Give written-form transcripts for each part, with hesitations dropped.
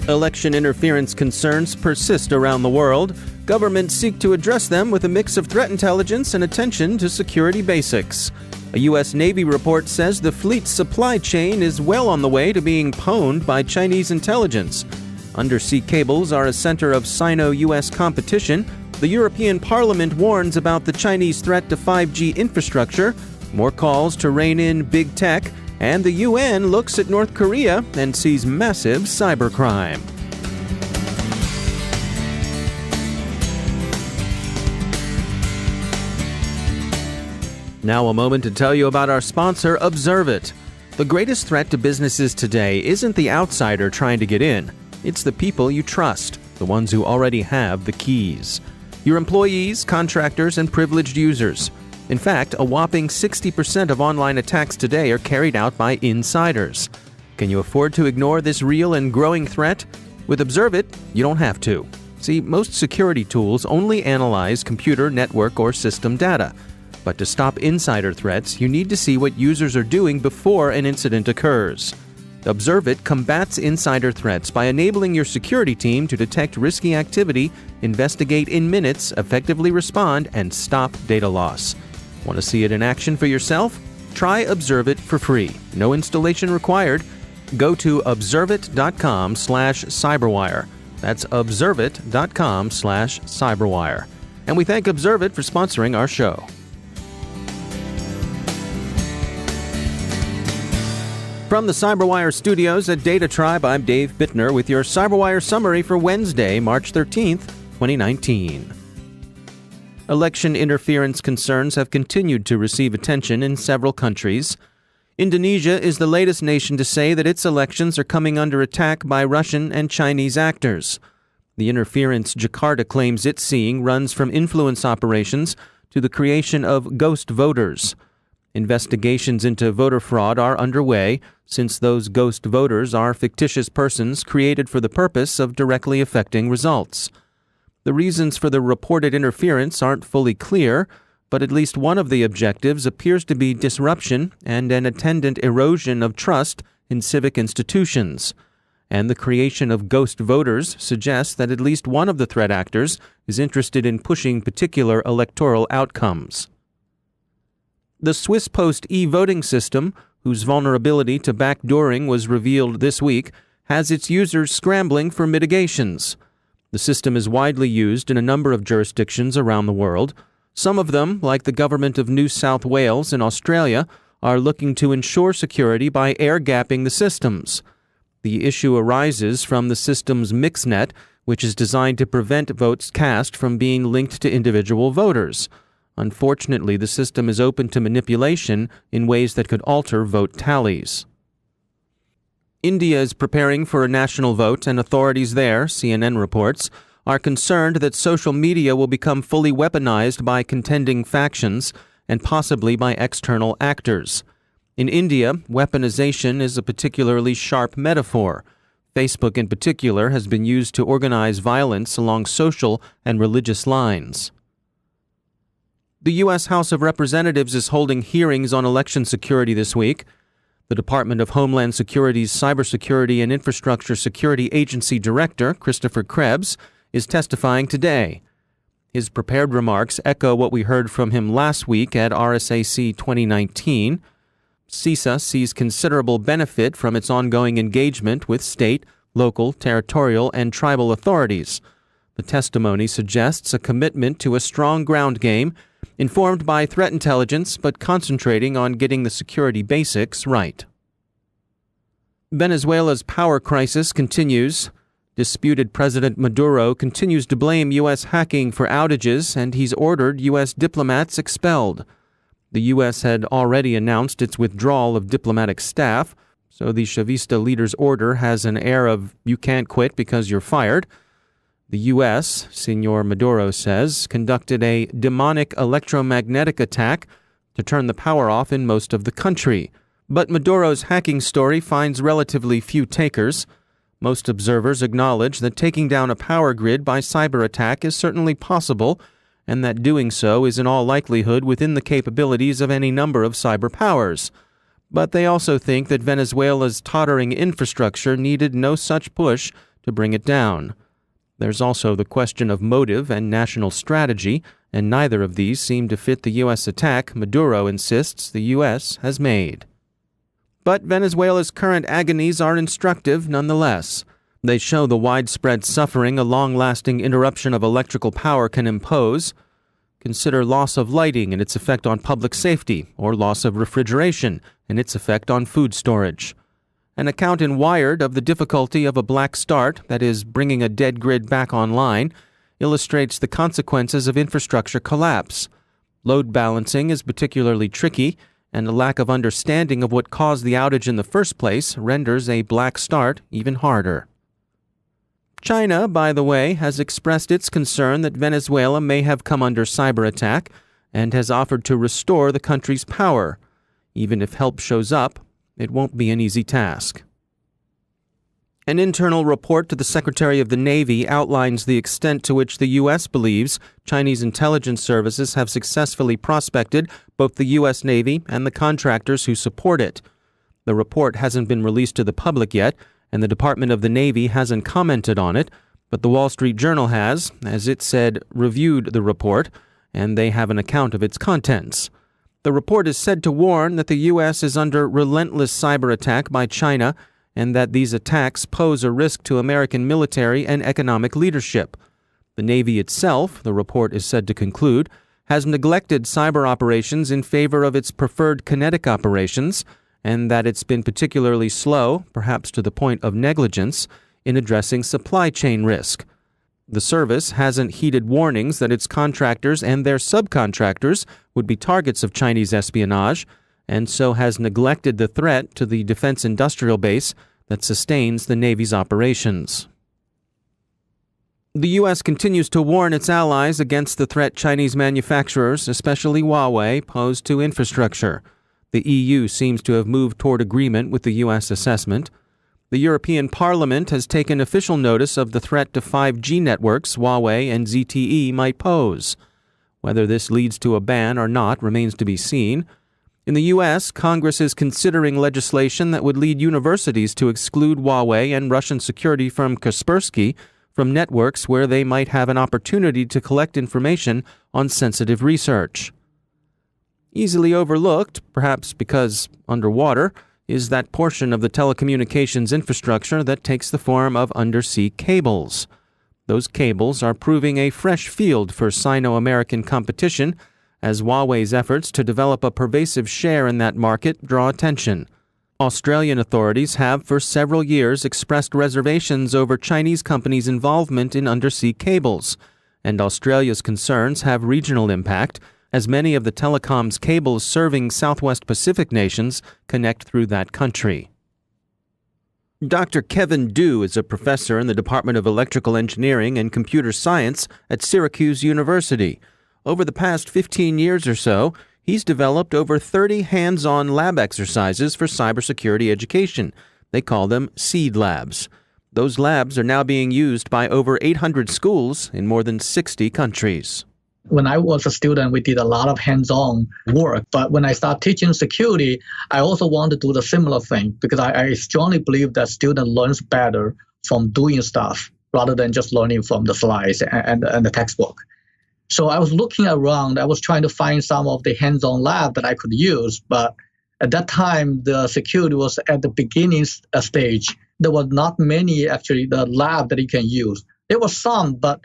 Election interference concerns persist around the world. Governments seek to address them with a mix of threat intelligence and attention to security basics. A U.S. Navy report says the fleet's supply chain is well on the way to being pwned by Chinese intelligence. Undersea cables are a center of Sino-US competition. The European Parliament warns about the Chinese threat to 5G infrastructure. More calls to rein in big tech. And the UN looks at North Korea and sees massive cybercrime. Now a moment to tell you about our sponsor, Observe It. The greatest threat to businesses today isn't the outsider trying to get in. It's the people you trust, the ones who already have the keys. Your employees, contractors, and privileged users. In fact, a whopping 60% of online attacks today are carried out by insiders. Can you afford to ignore this real and growing threat? With Observe It, you don't have to. See, most security tools only analyze computer, network, or system data. But to stop insider threats, you need to see what users are doing before an incident occurs. Observe It combats insider threats by enabling your security team to detect risky activity, investigate in minutes, effectively respond, and stop data loss. Want to see it in action for yourself? Try Observe It for free. No installation required. Go to observeit.com/cyberwire. That's observeit.com/cyberwire. And we thank Observe It for sponsoring our show. From the CyberWire studios at Data Tribe, I'm Dave Bittner with your CyberWire summary for Wednesday, March 13th, 2019. Election interference concerns have continued to receive attention in several countries. Indonesia is the latest nation to say that its elections are coming under attack by Russian and Chinese actors. The interference Jakarta claims it's seeing runs from influence operations to the creation of ghost voters. Investigations into voter fraud are underway, since those ghost voters are fictitious persons created for the purpose of directly affecting results. The reasons for the reported interference aren't fully clear, but at least one of the objectives appears to be disruption and an attendant erosion of trust in civic institutions. And the creation of ghost voters suggests that at least one of the threat actors is interested in pushing particular electoral outcomes. The Swiss Post e-voting system, whose vulnerability to backdooring was revealed this week, has its users scrambling for mitigations. The system is widely used in a number of jurisdictions around the world. Some of them, like the government of New South Wales in Australia, are looking to ensure security by air-gapping the systems. The issue arises from the system's mixnet, which is designed to prevent votes cast from being linked to individual voters. Unfortunately, the system is open to manipulation in ways that could alter vote tallies. India is preparing for a national vote, and authorities there, CNN reports, are concerned that social media will become fully weaponized by contending factions and possibly by external actors. In India, weaponization is a particularly sharp metaphor. Facebook in particular has been used to organize violence along social and religious lines. The U.S. House of Representatives is holding hearings on election security this week. The Department of Homeland Security's Cybersecurity and Infrastructure Security Agency Director, Christopher Krebs, is testifying today. His prepared remarks echo what we heard from him last week at RSAC 2019. CISA sees considerable benefit from its ongoing engagement with state, local, territorial, and tribal authorities. The testimony suggests a commitment to a strong ground game, informed by threat intelligence but concentrating on getting the security basics right. Venezuela's power crisis continues. Disputed President Maduro continues to blame U.S. hacking for outages, and he's ordered U.S. diplomats expelled. The U.S. had already announced its withdrawal of diplomatic staff, so the Chavista leader's order has an air of you can't quit because you're fired. The U.S., Senor Maduro says, conducted a demonic electromagnetic attack to turn the power off in most of the country. But Maduro's hacking story finds relatively few takers. Most observers acknowledge that taking down a power grid by cyber attack is certainly possible, and that doing so is in all likelihood within the capabilities of any number of cyber powers. But they also think that Venezuela's tottering infrastructure needed no such push to bring it down. There's also the question of motive and national strategy, and neither of these seem to fit the U.S. attack Maduro insists the U.S. has made. But Venezuela's current agonies are instructive nonetheless. They show the widespread suffering a long-lasting interruption of electrical power can impose. Consider loss of lighting and its effect on public safety, or loss of refrigeration and its effect on food storage. An account in Wired of the difficulty of a black start, that is, bringing a dead grid back online, illustrates the consequences of infrastructure collapse. Load balancing is particularly tricky, and a lack of understanding of what caused the outage in the first place renders a black start even harder. China, by the way, has expressed its concern that Venezuela may have come under cyber attack and has offered to restore the country's power. Even if help shows up, it won't be an easy task. An internal report to the Secretary of the Navy outlines the extent to which the U.S. believes Chinese intelligence services have successfully prospected both the U.S. Navy and the contractors who support it. The report hasn't been released to the public yet, and the Department of the Navy hasn't commented on it, but the Wall Street Journal has, as it said, reviewed the report, and they have an account of its contents. The report is said to warn that the U.S. is under relentless cyber attack by China, and that these attacks pose a risk to American military and economic leadership. The Navy itself, the report is said to conclude, has neglected cyber operations in favor of its preferred kinetic operations, and that it's been particularly slow, perhaps to the point of negligence, in addressing supply chain risk. The service hasn't heeded warnings that its contractors and their subcontractors would be targets of Chinese espionage, and so has neglected the threat to the defense industrial base that sustains the Navy's operations. The U.S. continues to warn its allies against the threat Chinese manufacturers, especially Huawei, pose to infrastructure. The EU seems to have moved toward agreement with the U.S. assessment. The European Parliament has taken official notice of the threat to 5G networks Huawei and ZTE might pose. Whether this leads to a ban or not remains to be seen. In the U.S., Congress is considering legislation that would lead universities to exclude Huawei and Russian security firm Kaspersky from networks where they might have an opportunity to collect information on sensitive research. Easily overlooked, perhaps because underwater, is that portion of the telecommunications infrastructure that takes the form of undersea cables. Those cables are proving a fresh field for Sino-American competition, as Huawei's efforts to develop a pervasive share in that market draw attention. Australian authorities have for several years expressed reservations over Chinese companies' involvement in undersea cables, and Australia's concerns have regional impact, as many of the telecom's cables serving Southwest Pacific nations connect through that country. Dr. Kevin Du is a professor in the Department of Electrical Engineering and Computer Science at Syracuse University. Over the past 15 years or so, he's developed over 30 hands-on lab exercises for cybersecurity education. They call them SEED labs. Those labs are now being used by over 800 schools in more than 60 countries. When I was a student, we did a lot of hands-on work. But when I started teaching security, I also want to do the similar thing because I strongly believe that student learns better from doing stuff rather than just learning from the slides and the textbook. So I was looking around. I was trying to find some of the hands-on lab that I could use. But at that time, the security was at the beginning stage. There was not many, actually, the lab that you can use. There were some, but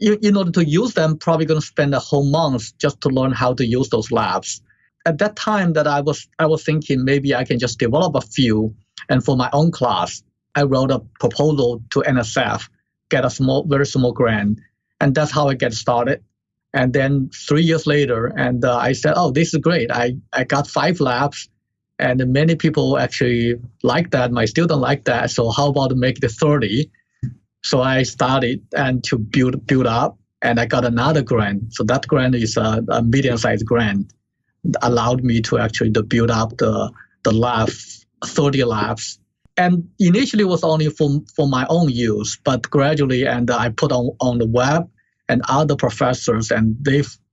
in order to use them, probably going to spend a whole month just to learn how to use those labs. At that time that I was thinking maybe I can just develop a few. And for my own class, I wrote a proposal to NSF, get a very small grant. And that's how I get started. And then 3 years later, and I said, oh, this is great. I got 5 labs, and many people actually like that. My students like that. So how about to make it 30? So I started and to build up, and I got another grant. So that grant is a medium-sized grant that allowed me to actually to build up the lab, 30 labs. And initially it was only for my own use, but gradually, and I put on the web, and other professors, and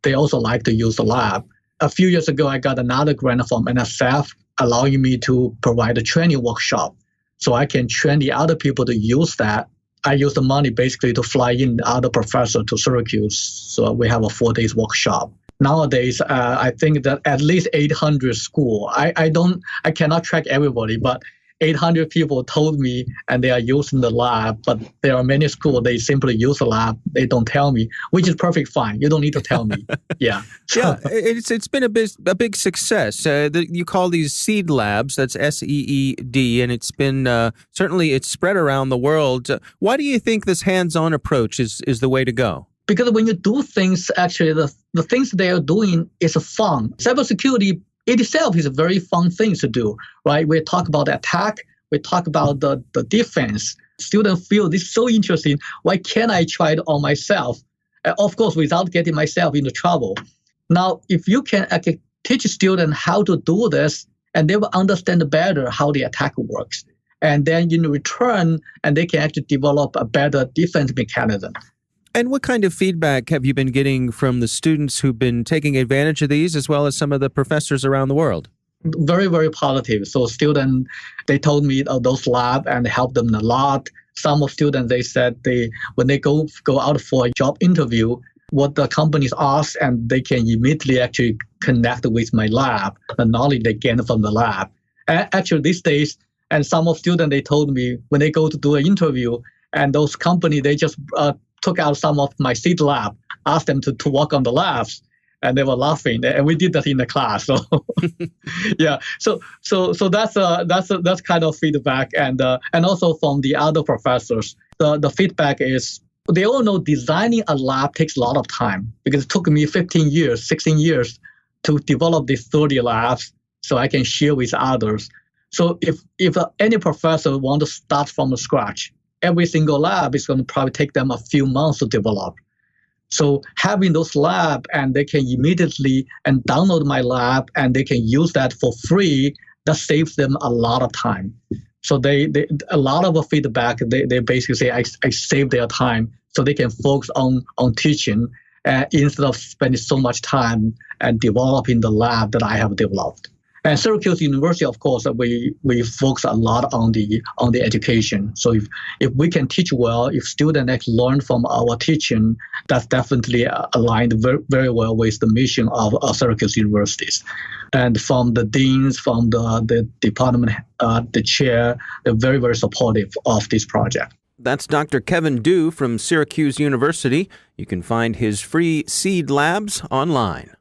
they also like to use the lab. A few years ago, I got another grant from NSF allowing me to provide a training workshop. So I can train the other people to use that I use the money basically to fly in other professors to Syracuse. So we have a 4 days workshop. Nowadays, I think that at least 800 school. I cannot track everybody, but 800 people told me and they are using the lab, but there are many schools, they simply use the lab. They don't tell me, which is perfect fine. You don't need to tell me. Yeah. Yeah, it's been a big success. You call these seed labs, that's SEED, and it's been, certainly it's spread around the world. Why do you think this hands-on approach is the way to go? Because when you do things, actually, the things they are doing is fun. Cybersecurity itself is a very fun thing to do, right? We talk about the attack, we talk about the defense. Students feel this is so interesting. Why can't I try it on myself? Of course, without getting myself into trouble. Now, if you can actually teach students how to do this, and they will understand better how the attack works. And then in return, and they can actually develop a better defense mechanism. And what kind of feedback have you been getting from the students who've been taking advantage of these, as well as some of the professors around the world? Very, very positive. So students, they told me of those labs and helped them a lot. Some of students, they said when they go out for a job interview, what the companies ask, and they can immediately actually connect with my lab, the knowledge they gain from the lab. And actually, these days, and some of students, they told me when they go to do an interview, and those companies, they just took out some of my seed lab, asked them to work on the labs, and they were laughing. And we did that in the class. So, yeah. So that's kind of feedback, and also from the other professors, the feedback is they all know designing a lab takes a lot of time, because it took me 15 years, 16 years to develop these 30 labs, so I can share with others. So if any professor want to start from scratch, every single lab is going to probably take them a few months to develop. So having those labs, and they can immediately and download my lab, and they can use that for free, that saves them a lot of time. So they a lot of feedback, they basically say, I save their time so they can focus on teaching instead of spending so much time and developing the lab that I have developed. And Syracuse University, of course, we focus a lot on the education. So if we can teach well, if students actually learn from our teaching, that's definitely aligned very, very well with the mission of Syracuse Universities. And from the deans, from the department, the chair, they're very, very supportive of this project. That's Dr. Kevin Du from Syracuse University. You can find his free seed labs online.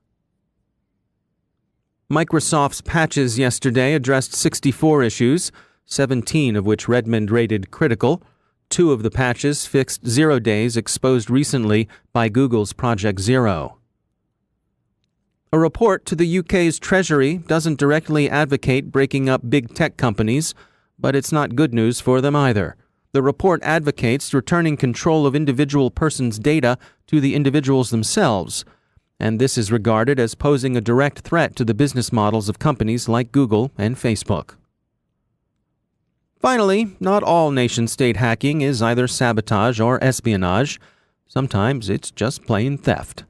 Microsoft's patches yesterday addressed 64 issues, 17 of which Redmond rated critical. 2 of the patches fixed 0 days exposed recently by Google's Project Zero. A report to the UK's Treasury doesn't directly advocate breaking up big tech companies, but it's not good news for them either. The report advocates returning control of individual persons' data to the individuals themselves, and this is regarded as posing a direct threat to the business models of companies like Google and Facebook. Finally, not all nation-state hacking is either sabotage or espionage. Sometimes it's just plain theft.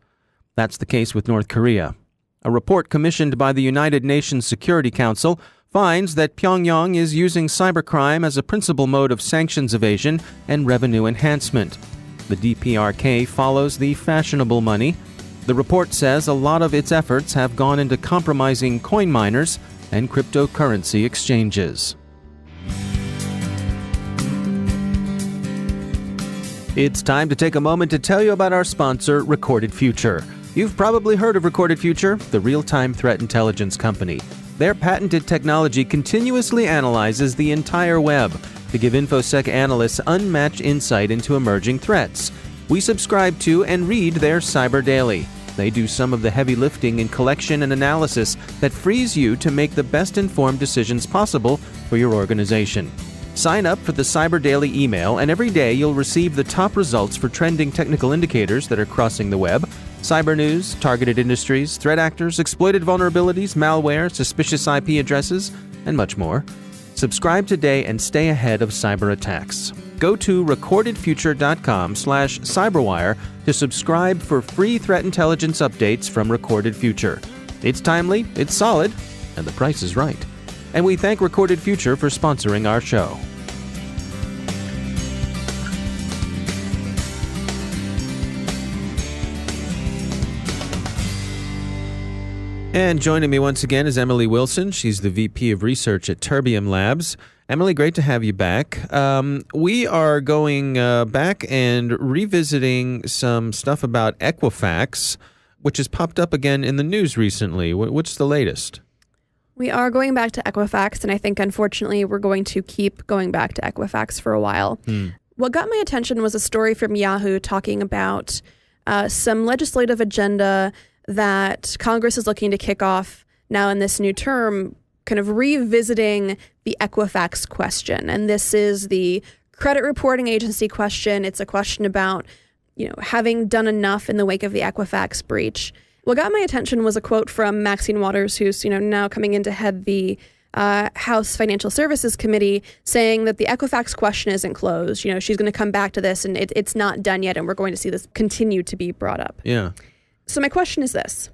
That's the case with North Korea. A report commissioned by the United Nations Security Council finds that Pyongyang is using cybercrime as a principal mode of sanctions evasion and revenue enhancement. The DPRK follows the fashionable money. The report says a lot of its efforts have gone into compromising coin miners and cryptocurrency exchanges. It's time to take a moment to tell you about our sponsor, Recorded Future. You've probably heard of Recorded Future, the real-time threat intelligence company. Their patented technology continuously analyzes the entire web to give InfoSec analysts unmatched insight into emerging threats. We subscribe to and read their Cyber Daily. They do some of the heavy lifting in collection and analysis that frees you to make the best informed decisions possible for your organization. Sign up for the Cyber Daily email, and every day you'll receive the top results for trending technical indicators that are crossing the web, cyber news, targeted industries, threat actors, exploited vulnerabilities, malware, suspicious IP addresses, and much more. Subscribe today and stay ahead of cyber attacks. Go to recordedfuture.com/cyberwire to subscribe for free threat intelligence updates from Recorded Future. It's timely, it's solid, and the price is right. And we thank Recorded Future for sponsoring our show. And joining me once again is Emily Wilson. She's the VP of Research at Terbium Labs. Emily, great to have you back. We are going back and revisiting some stuff about Equifax, which has popped up again in the news recently. What's the latest? We are going back to Equifax, and I think, unfortunately, we're going to keep going back to Equifax for a while. What got my attention was a story from Yahoo talking about some legislative agenda that Congress is looking to kick off now in this new term, kind of revisiting the Equifax question. And this is the credit reporting agency question. It's a question about, having done enough in the wake of the Equifax breach. What got my attention was a quote from Maxine Waters, who's, now coming in to head the House Financial Services Committee, saying that the Equifax question isn't closed. She's going to come back to this, and it's not done yet, and we're going to see this continue to be brought up. Yeah. So my question is this.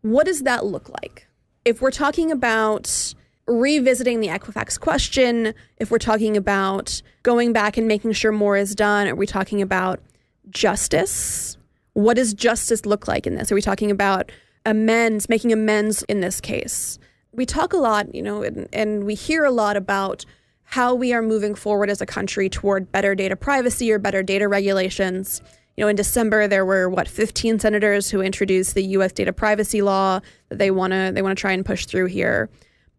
What does that look like? If we're talking about revisiting the Equifax question, if we're talking about going back and making sure more is done, are we talking about justice? What does justice look like in this? Are we talking about making amends in this case? We talk a lot, and we hear a lot about how we are moving forward as a country toward better data privacy or better data regulations. In December, there were 15 senators who introduced the U.S. data privacy law that they want to try and push through here.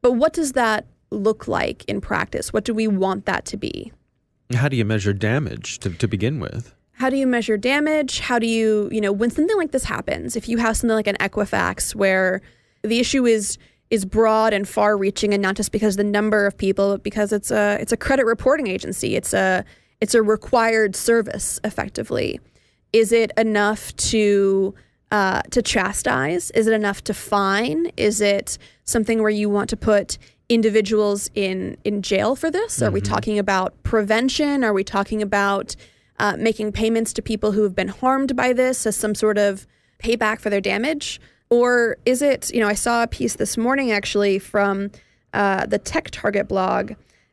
But what does that look like in practice? What do we want that to be? How do you measure damage to begin with? How do you measure damage? How do you, when something like this happens, if you have something like an Equifax where the issue is broad and far-reaching, and not just because of the number of people, but because it's a credit reporting agency. It's a required service, effectively. Is it enough to chastise? Is it enough to fine? Is it something where you want to put individuals in jail for this? Are we talking about prevention? Are we talking about making payments to people who have been harmed by this as some sort of payback for their damage? Or is it, I saw a piece this morning actually from the Tech Target blog,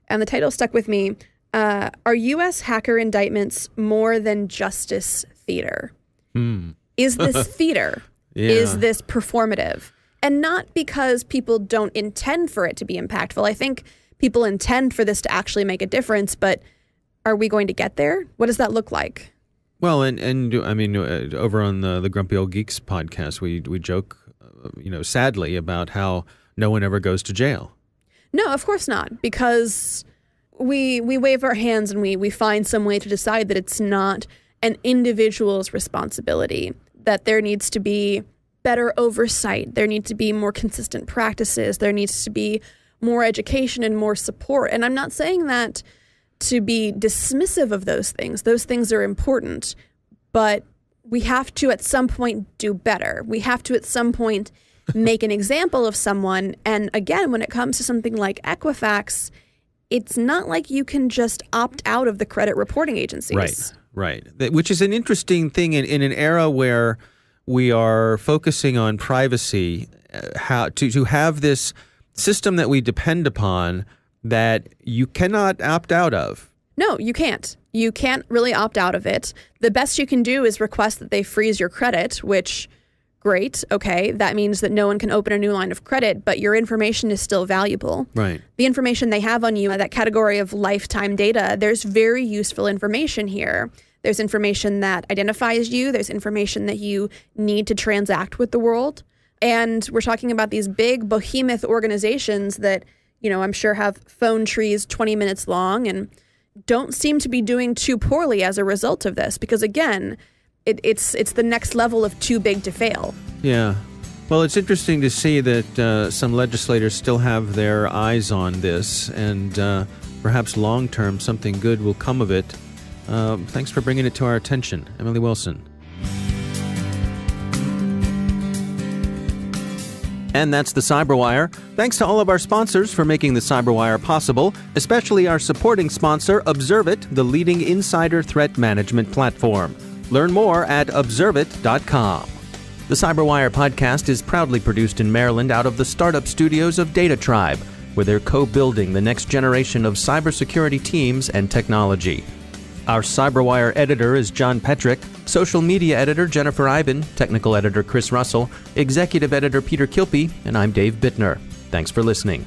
and the title stuck with me. Are U.S. hacker indictments more than justice theater? Is this theater? Yeah. Is this performative? And not because people don't intend for it to be impactful. I think people intend for this to actually make a difference, but are we going to get there? What does that look like? Well, and I mean, over on the Grumpy Old Geeks podcast, we joke, sadly, about how no one ever goes to jail. No, of course not, because we wave our hands and we find some way to decide that it's not an individual's responsibility, that there needs to be better oversight, there needs to be more consistent practices, there needs to be more education and more support. And I'm not saying that to be dismissive of those things. Those things are important, but we have to at some point do better. We have to at some point make an example of someone. And again, when it comes to something like Equifax, it's not like you can just opt out of the credit reporting agencies. Right. Which is an interesting thing in an era where we are focusing on privacy, how to have this system that we depend upon that you cannot opt out of. No, you can't. You can't really opt out of it. The best you can do is request that they freeze your credit, which, great, okay, that means that no one can open a new line of credit, but your information is still valuable. Right. The information they have on you, that category of lifetime data, there's very useful information here. There's information that identifies you. There's information that you need to transact with the world. And we're talking about these big behemoth organizations that, I'm sure have phone trees 20 minutes long and don't seem to be doing too poorly as a result of this. Because again, it's the next level of too big to fail. Yeah. Well, it's interesting to see that some legislators still have their eyes on this, and perhaps long-term something good will come of it. Thanks for bringing it to our attention, Emily Wilson. And that's the CyberWire. Thanks to all of our sponsors for making the CyberWire possible, especially our supporting sponsor, Observit, the leading insider threat management platform. Learn more at observit.com. The CyberWire podcast is proudly produced in Maryland out of the startup studios of Data Tribe, where they're co-building the next generation of cybersecurity teams and technology. Our CyberWire editor is John Petrick, social media editor Jennifer Iben, technical editor Chris Russell, executive editor Peter Kilpie, and I'm Dave Bittner. Thanks for listening.